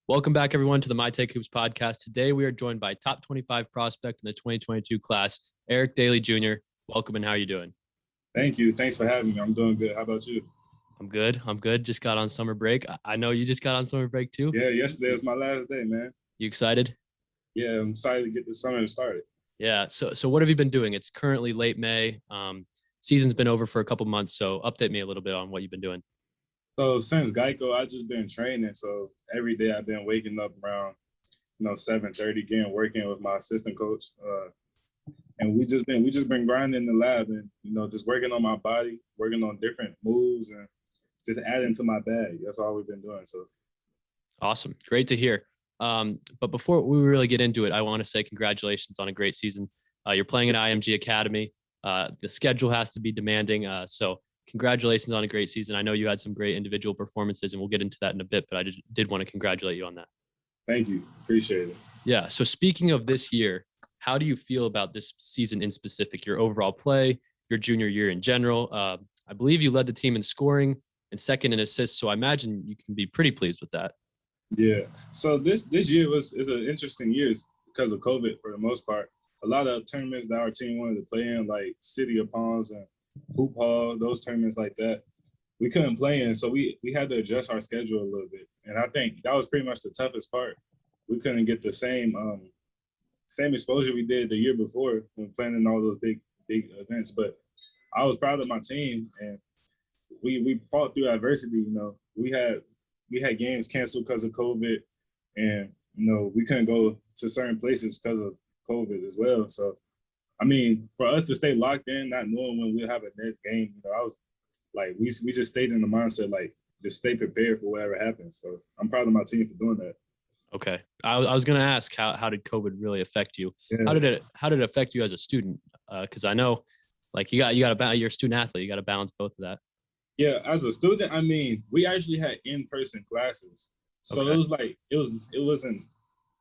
Welcome back, everyone, to the MyTakeHoops Podcast. Today, we are joined by top 25 prospect in the 2022 class, Eric Dailey Jr. Welcome, and how are you doing? Thank you. Thanks for having me. I'm doing good. How about you? I'm good. Just got on summer break. I know you just got on summer break, too. Yeah, yesterday was my last day, man. You excited? Yeah, I'm excited to get the summer started. Yeah. So what have you been doing? It's currently late May. Season's been over for a couple months, so update me a little bit on what you've been doing. So since Geico, I've just been training. So every day I've been waking up around, 7:30, again, working with my assistant coach. And we just been grinding in the lab and, just working on my body, working on different moves and just adding to my bag. That's all we've been doing. So awesome. Great to hear. But before we really get into it, I want to say congratulations on a great season. You're playing at IMG Academy. The schedule has to be demanding. So congratulations on a great season. I know you had some great individual performances, and we'll get into that in a bit, but I just did want to congratulate you on that. Thank you. Appreciate it. Yeah. So speaking of this year, how do you feel about this season in specific, your overall play, your junior year in general? I believe you led the team in scoring and second in assists, so I imagine you can be pretty pleased with that. Yeah. So this year is an interesting year because of COVID for the most part. A lot of tournaments that our team wanted to play in, like City of Palms and Hoop Hall, those tournaments like that, we couldn't play in. So we had to adjust our schedule a little bit. And I think that was pretty much the toughest part. We couldn't get the same exposure we did the year before when playing in all those big events. But I was proud of my team, and we fought through adversity. We had games canceled because of COVID, and we couldn't go to certain places because of COVID as well. So, I mean, for us to stay locked in, not knowing when we'll have a next game, I was like, we just stayed in the mindset, like, just stay prepared for whatever happens. So I'm proud of my team for doing that. Okay. I was going to ask, how did COVID really affect you? Yeah. How did it affect you as a student? Because I know, like, you're a student athlete. You got to balance both of that. Yeah, as a student, I mean, we actually had in-person classes. So Okay. It was like,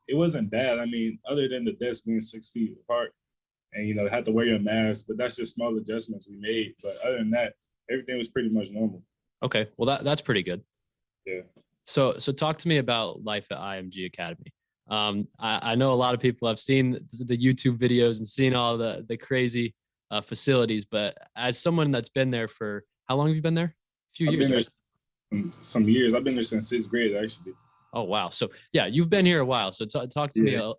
it wasn't bad. I mean, other than the desks being 6 feet apart and, had to wear your mask, but that's just small adjustments we made. But other than that, everything was pretty much normal. Okay. Well, that's pretty good. Yeah. So talk to me about life at IMG Academy. I know a lot of people have seen the YouTube videos and seen all the crazy facilities, but as someone that's been there for, how long have you been there? A few years, right? Some years. I've been there since 6th grade, actually. Oh, wow. So yeah, you've been here a while. So talk to me a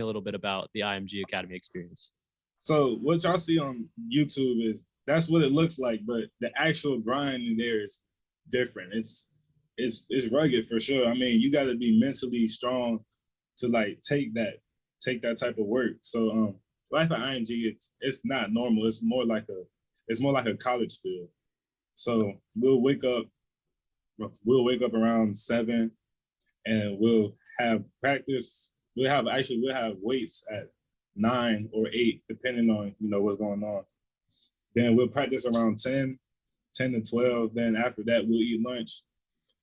little bit about the IMG Academy experience. So what y'all see on YouTube that's what it looks like, but the actual grind in there is different. It's rugged for sure. I mean, you got to be mentally strong to like take that type of work. So life at IMG, it's not normal. It's more like a college field. So we'll wake up around 7, and we'll have practice. We'll have weights at 9 or 8, depending on what's going on. Then we'll practice around 10 to 12. Then after that, we'll eat lunch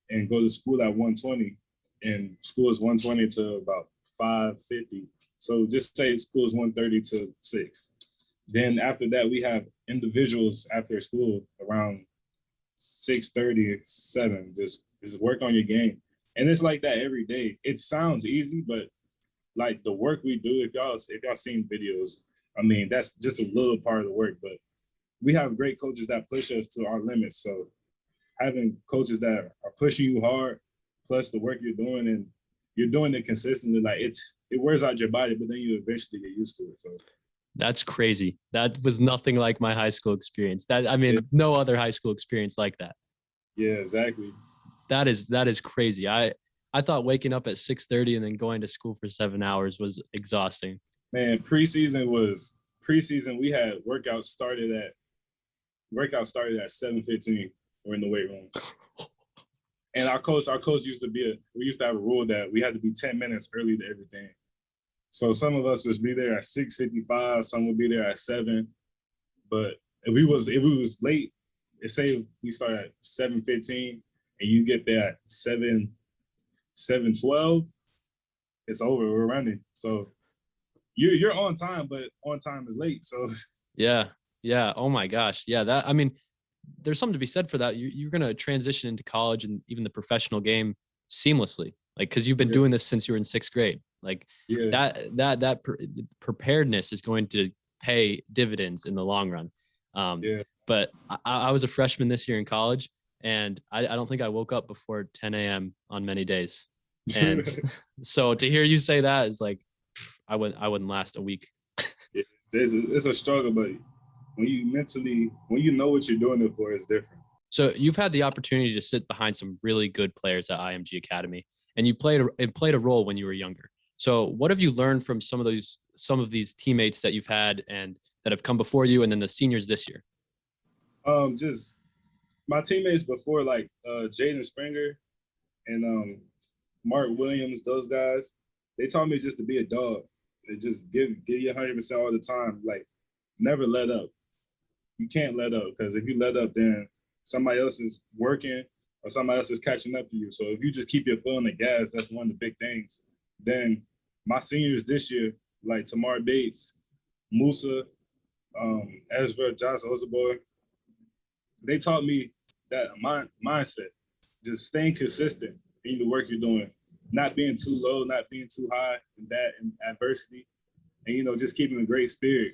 and go to school at 1:20. And school is 1:20 to about 5:50. So just say school is 1:30 to 6. Then after that, we have individuals after school around 6:30, 7. Just work on your game. And it's like that every day. It sounds easy, but like the work we do, if y'all seen videos, I mean, that's just a little part of the work, but we have great coaches that push us to our limits. So having coaches that are pushing you hard, plus the work you're doing, and you're doing it consistently, like it wears out your body, but then you eventually get used to it. So that's crazy. That was nothing like my high school experience. No other high school experience like that. Yeah, exactly. That is crazy. I thought waking up at 6:30 and then going to school for 7 hours was exhausting. Man, preseason. We had workouts started at 7:15. We're in the weight room. And our coach used to have a rule that we had to be 10 minutes early to everything. So some of us would be there at 6:55, some would be there at 7. But if we was late, say we start at 7:15 and you get there at 7:12, it's over. We're running. So you're on time, but on time is late. So yeah. Oh my gosh. Yeah. There's something to be said for that. You're going to transition into college and even the professional game seamlessly. Like, because you've been doing this since you were in sixth grade. Like Yeah. preparedness is going to pay dividends in the long run. Yeah. But I was a freshman this year in college, and I don't think I woke up before 10 a.m. on many days. And so to hear you say that is like, I wouldn't last a week. Yeah. It's a struggle, but when you know what you're doing it for, it's different. So you've had the opportunity to sit behind some really good players at IMG Academy, and you played a role when you were younger. So what have you learned from some of these teammates that you've had and that have come before you, and then the seniors this year? Just my teammates before, like Jaden Springer and Mark Williams, those guys, they taught me just to be a dog. They just give you 100% all the time. Like, never let up. You can't let up, because if you let up, then somebody else is working or somebody else is catching up to you. So if you just keep your foot on the gas, that's one of the big things. Then my seniors this year, like Tamar Bates, Musa, Ezra, Josh Ozaboy, they taught me that mindset, just staying consistent in the work you're doing, not being too low, not being too high in adversity, and, just keeping a great spirit.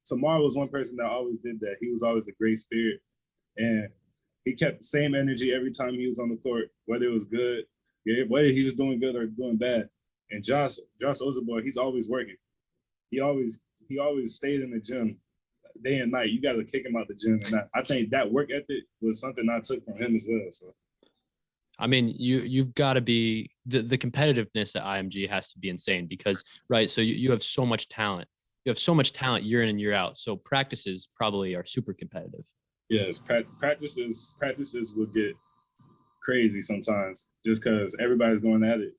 Tamar was one person that always did that. He was always a great spirit, and he kept the same energy every time he was on the court, whether it was good, whether he was doing good or doing bad. And Josh Ozaboy, he's always working. He always stayed in the gym day and night. You got to kick him out the gym, and I think that work ethic was something I took from him as well. So, I mean, you've got to be the competitiveness at IMG has to be insane because, right? So you have so much talent. You have so much talent year in and year out. So practices probably are super competitive. Yes, practices will get crazy sometimes just because everybody's going at it.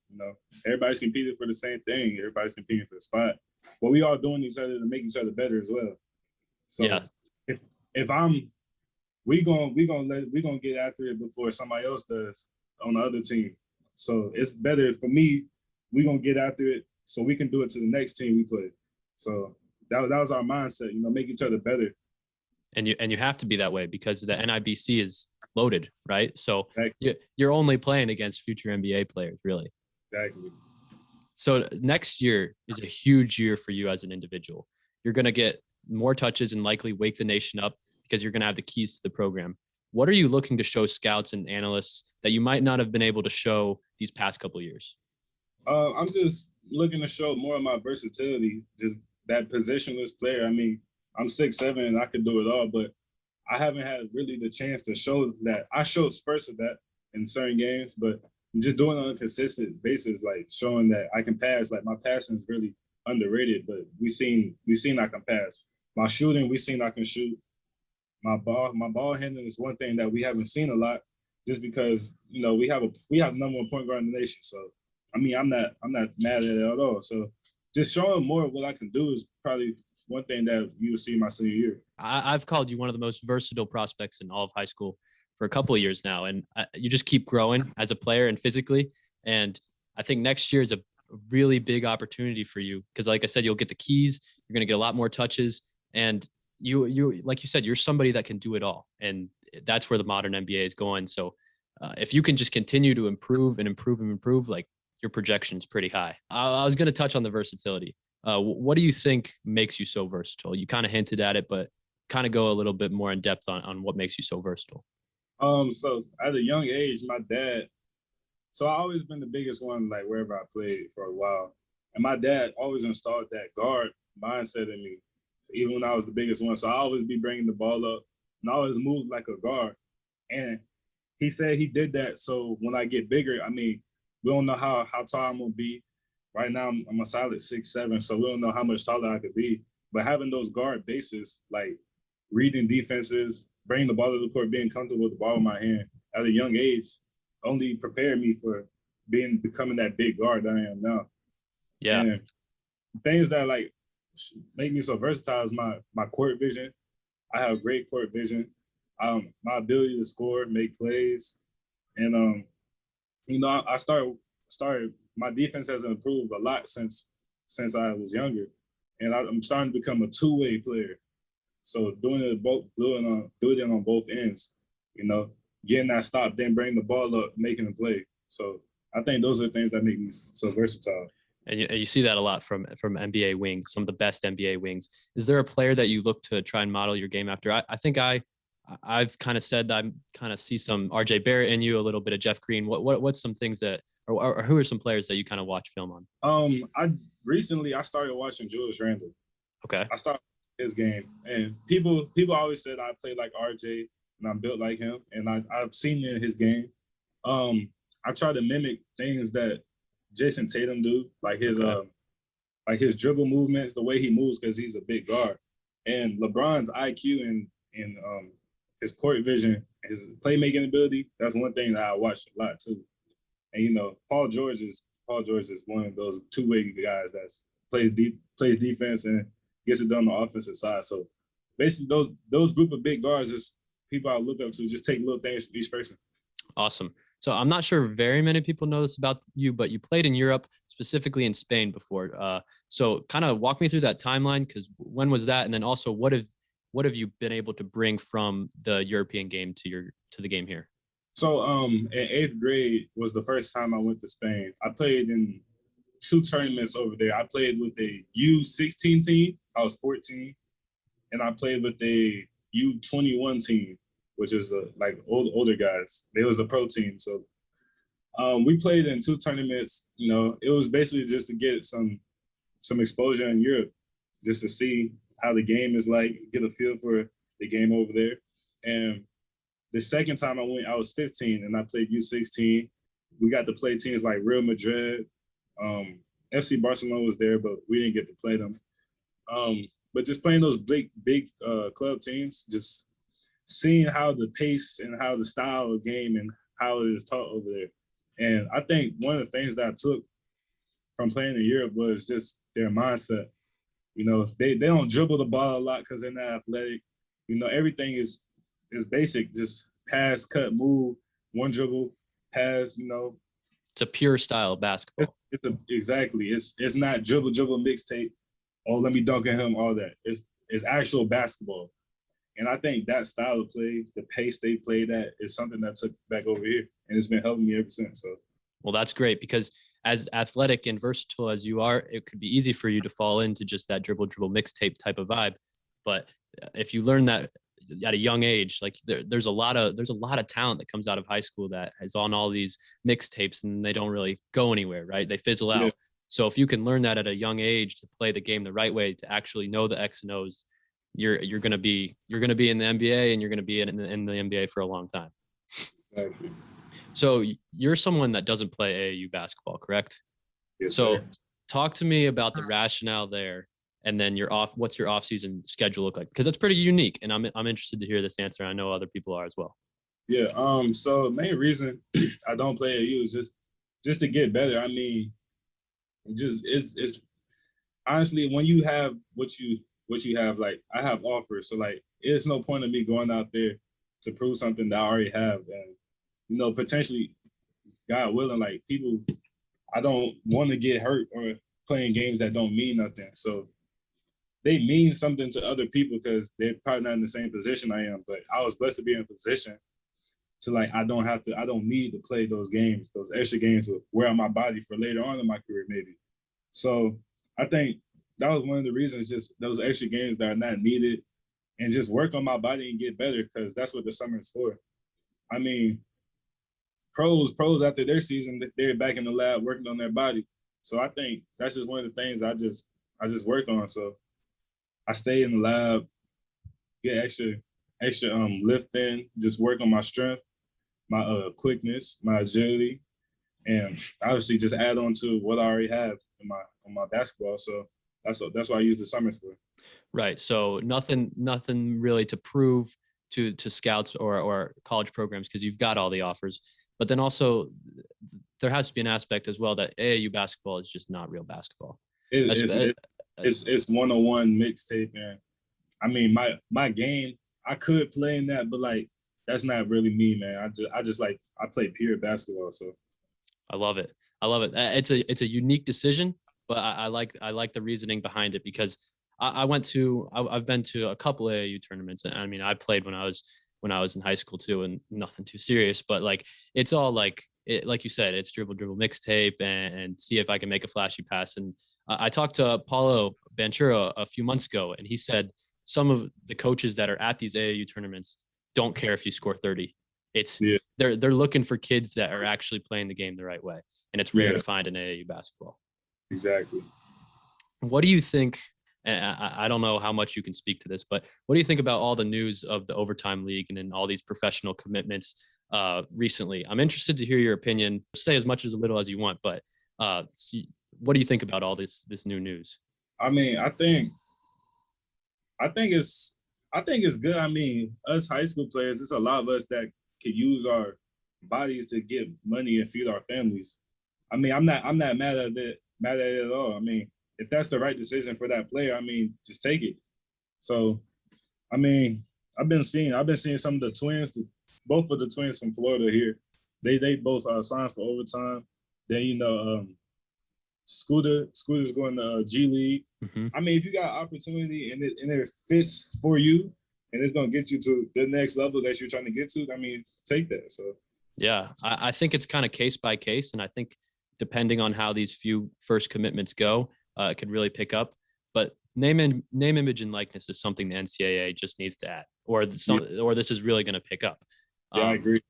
Everybody's competing for the same thing. Everybody's competing for the spot. But we all doing each other to make each other better as well. So yeah. we gonna get after it before somebody else does on the other team. So it's better for me. We gonna get after it so we can do it to the next team we play. So that was our mindset. Make each other better. And you have to be that way because the NIBC is loaded, right? So you're only playing against future NBA players, really. Exactly. So next year is a huge year for you as an individual. You're going to get more touches and likely wake the nation up because you're going to have the keys to the program. What are you looking to show scouts and analysts that you might not have been able to show these past couple of years? I'm just looking to show more of my versatility, just that positionless player. I mean, I'm 6'7" and I could do it all, but I haven't had really the chance to show that. I showed spurts of that in certain games, but just doing it on a consistent basis, like showing that I can pass. Like my passing is really underrated, but we seen I can pass. My shooting, we seen I can shoot. My ball handling is one thing that we haven't seen a lot, just because we have number one point guard in the nation. So I mean, I'm not mad at it at all. So just showing more of what I can do is probably one thing that you will see my senior year. I've called you one of the most versatile prospects in all of high school for a couple of years now, and you just keep growing as a player and physically. And I think next year is a really big opportunity for you because, like I said, you'll get the keys. You're going to get a lot more touches, and you like you said, you're somebody that can do it all, and that's where the modern NBA is going. So if you can just continue to improve and improve and improve, like your projection's pretty high. I was going to touch on the versatility. What do you think makes you so versatile? You kind of hinted at it, but kind of go a little bit more in depth on what makes you so versatile. So at a young age, my dad, so I always been the biggest one, like wherever I played for a while. And my dad always installed that guard mindset in me, even when I was the biggest one. So I always be bringing the ball up and I always move like a guard. And he said he did that. So when I get bigger, I mean, we don't know how tall I'm going to be. Right now, I'm a solid 6'7", so we don't know how much taller I could be. But having those guard bases, like reading defenses, bringing the ball to the court, being comfortable with the ball in my hand at a young age, only prepared me for becoming that big guard that I am now. Yeah. And things that like make me so versatile is my court vision. I have great court vision. My ability to score, make plays, and I started. My defense has improved a lot since I was younger, and I'm starting to become a two-way player. So doing it on both ends, getting that stop, then bring the ball up, making a play. So I think those are the things that make me so versatile. And you see that a lot from NBA wings, some of the best NBA wings. Is there a player that you look to try and model your game after? I think I've kind of said that I kind of see some RJ Barrett in you, a little bit of Jeff Green. What's some things that, or who are some players that you kind of watch film on? I started watching Julius Randle. Okay. I started his game, and people always said I play like RJ and I'm built like him, and I've seen in his game. I try to mimic things that Jason Tatum do, like his dribble movements, the way he moves, because he's a big guard. And LeBron's IQ and his court vision, his playmaking ability, that's one thing that I watch a lot too. And Paul George is one of those two-way guys that plays defense and gets it done on the offensive side. So basically those group of big guards is people I look up to, just take little things from each person. Awesome. So I'm not sure very many people know this about you, but you played in Europe, specifically in Spain before. So kind of walk me through that timeline, because when was that? And then also what have you been able to bring from the European game to the game here? So in 8th grade was the first time I went to Spain. I played in 2 tournaments over there. I played with a U16 team. I was 14. And I played with a U21 team, which is like older guys. They was the pro team. So we played in 2 tournaments. It was basically just to get some exposure in Europe, just to see how the game is like, get a feel for the game over there. And the second time I went, I was 15 and I played U16. We got to play teams like Real Madrid. FC Barcelona was there, but we didn't get to play them. But just playing those big club teams, just seeing how the pace and how the style of game and how it is taught over there. And I think one of the things that I took from playing in Europe was just their mindset. They don't dribble the ball a lot because they're not athletic. Everything is basic, just pass, cut, move, one dribble, pass, It's a pure style of basketball. Exactly. It's not dribble mixtape. Oh, let me dunk at him, all that. It's actual basketball. And I think that style of play, the pace they played at, is something that took back over here. And it's been helping me ever since. So, well, that's great, because as athletic and versatile as you are, it could be easy for you to fall into just that dribble mixtape type of vibe. But if you learn that at a young age, like there's a lot of talent that comes out of high school that is on all these mixtapes and they don't really go anywhere, right? They fizzle out. Yeah. So if you can learn that at a young age to play the game the right way, to actually know the X and O's, you're going to be in the NBA, and you're going to be in the NBA for a long time. Exactly. So you're someone that doesn't play AAU basketball, correct? Yes, so sir. Talk to me about the rationale there, and then what's your off-season schedule look like? Because it's pretty unique, and I'm interested to hear this answer. I know other people are as well. Yeah. So the main reason I don't play AAU is just to get better. I mean, it's honestly, when you have what you have, like I have offers, so like it's no point in me going out there to prove something that I already have. And potentially, God willing, like people, I don't want to get hurt or playing games that don't mean nothing. So they mean something to other people because they're probably not in the same position I am. But I was blessed to be in a position to, like, I don't need to play those games, those extra games, to wear on my body for later on in my career, maybe. So I think that was one of the reasons, just those extra games that are not needed, and just work on my body and get better, because that's what the summer is for. I mean, pros after their season, they're back in the lab working on their body. So I think that's just one of the things I just work on. So I stay in the lab, get extra lifting, just work on my strength, my quickness, my agility, and obviously just add on to what I already have in my basketball. So that's what I use the summers for. Right. So nothing really to prove to scouts or college programs, because you've got all the offers. But then also there has to be an aspect as well that AAU basketball is just not real basketball. It's one-on-one mixtape, man. I mean, my game, I could play in that, but like that's not really me, man. I play pure basketball. So I love it. It's a unique decision, but I like the reasoning behind it, because I've been to a couple AAU tournaments, and I mean, I played when I was in high school too, and nothing too serious, but like it's all like it, like you said, it's dribble mixtape and see if I can make a flashy pass. And I talked to Paulo Banchero a few months ago, and he said some of the coaches that are at these AAU tournaments don't care if you score 30. They're looking for kids that are actually playing the game the right way, and it's rare to find in AAU basketball. Exactly. What do you think? And I don't know how much you can speak to this, but what do you think about all the news of the overtime league and then all these professional commitments recently? I'm interested to hear your opinion. Say as much as a little as you want, but what do you think about all this new news? I mean, I think it's good. I mean, us high school players, there's a lot of us that could use our bodies to get money and feed our families. I mean, I'm not mad at it at all. I mean, if that's the right decision for that player, I mean, just take it. So, I mean, I've been seeing some of the twins, both of the twins from Florida here. They both signed for overtime. Then Scooter's going to G League. Mm-hmm. I mean, if you got opportunity and it fits for you, and it's gonna get you to the next level that you're trying to get to, I mean, take that. So yeah, I think it's kind of case by case, and I think depending on how these few first commitments go, it could really pick up. But name, image, and likeness is something the NCAA just needs to add, or this is really going to pick up. Yeah, I agree.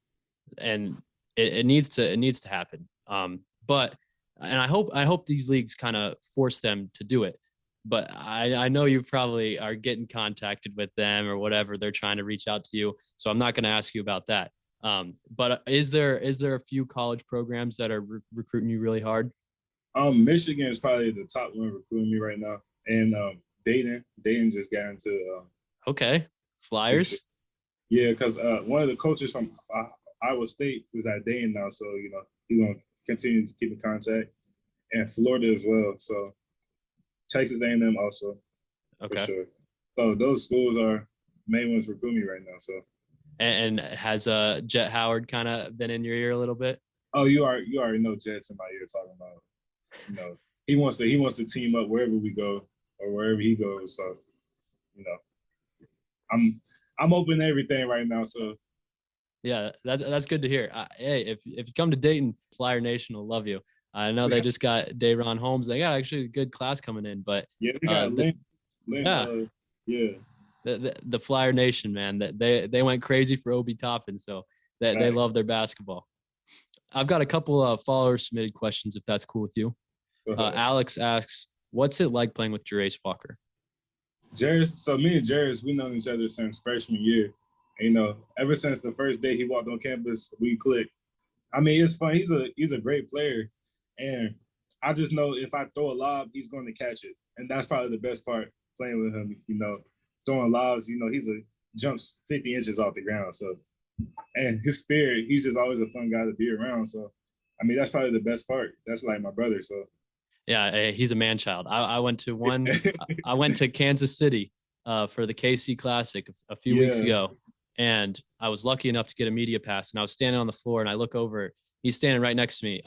And it needs to happen. But I hope these leagues kind of force them to do it. But I know you probably are getting contacted with them or whatever. They're trying to reach out to you. So I'm not going to ask you about that. But is there a few college programs that are recruiting you really hard? Michigan is probably the top one recruiting me right now. And Dayton just got into okay. Flyers? Yeah, because one of the coaches from Iowa State is at Dayton now. So, he's going to continue to keep in contact. And Florida as well. So Texas A&M also, for sure. So those schools are main ones recruiting me right now. So, and has Jet Howard kind of been in your ear a little bit? Oh, you already know Jet's in my ear talking about, he wants to team up wherever we go or wherever he goes. So, I'm open to everything right now. So, yeah, that's good to hear. Hey, if you come to Dayton, Flyer Nation will love you. I know they just got Dayron Holmes. They got actually a good class coming in, but yeah, they got Lynn. The Flyer Nation, man, they went crazy for Obi Toppin, so they love their basketball. I've got a couple of followers submitted questions, if that's cool with you. Alex asks, "What's it like playing with Jarace Walker?" So me and Jarace, we known each other since freshman year. Ever since the first day he walked on campus, we clicked. I mean, it's fun. He's a great player. And I just know if I throw a lob, he's going to catch it. And that's probably the best part playing with him, throwing lobs, he's jumps 50 inches off the ground. So, and his spirit, he's just always a fun guy to be around. So, I mean, that's probably the best part. That's like my brother. So, yeah, he's a man child. I went to Kansas City for the KC Classic a few weeks ago. And I was lucky enough to get a media pass, and I was standing on the floor and I look over, he's standing right next to me.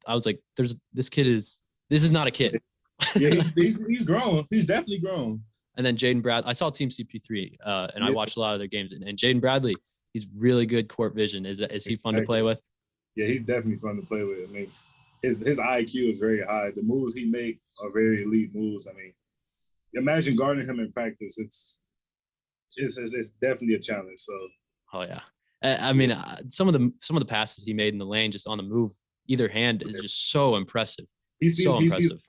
I was like, this is not a kid. Yeah, he's grown. He's definitely grown. And then Jaden Bradley, I saw Team CP3 and I watched a lot of their games, and Jaden Bradley, he's really good court vision. Is he fun to play with? Yeah, he's definitely fun to play with. I mean, his IQ is very high. The moves he make are very elite moves. I mean, imagine guarding him in practice. It's definitely a challenge. So, oh yeah, I mean, some of the passes he made in the lane, just on the move, either hand, is just so impressive. He sees a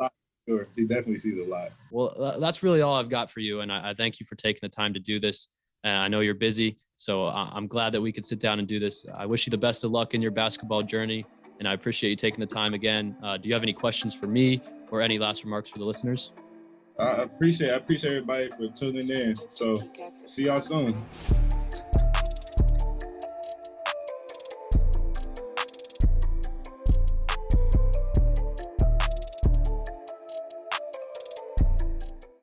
lot. Sure, he definitely sees a lot. Well, that's really all I've got for you, and I thank you for taking the time to do this. And I know you're busy, so I'm glad that we could sit down and do this. I wish you the best of luck in your basketball journey, and I appreciate you taking the time again. Do you have any questions for me or any last remarks for the listeners? I appreciate everybody for tuning in. So see y'all soon.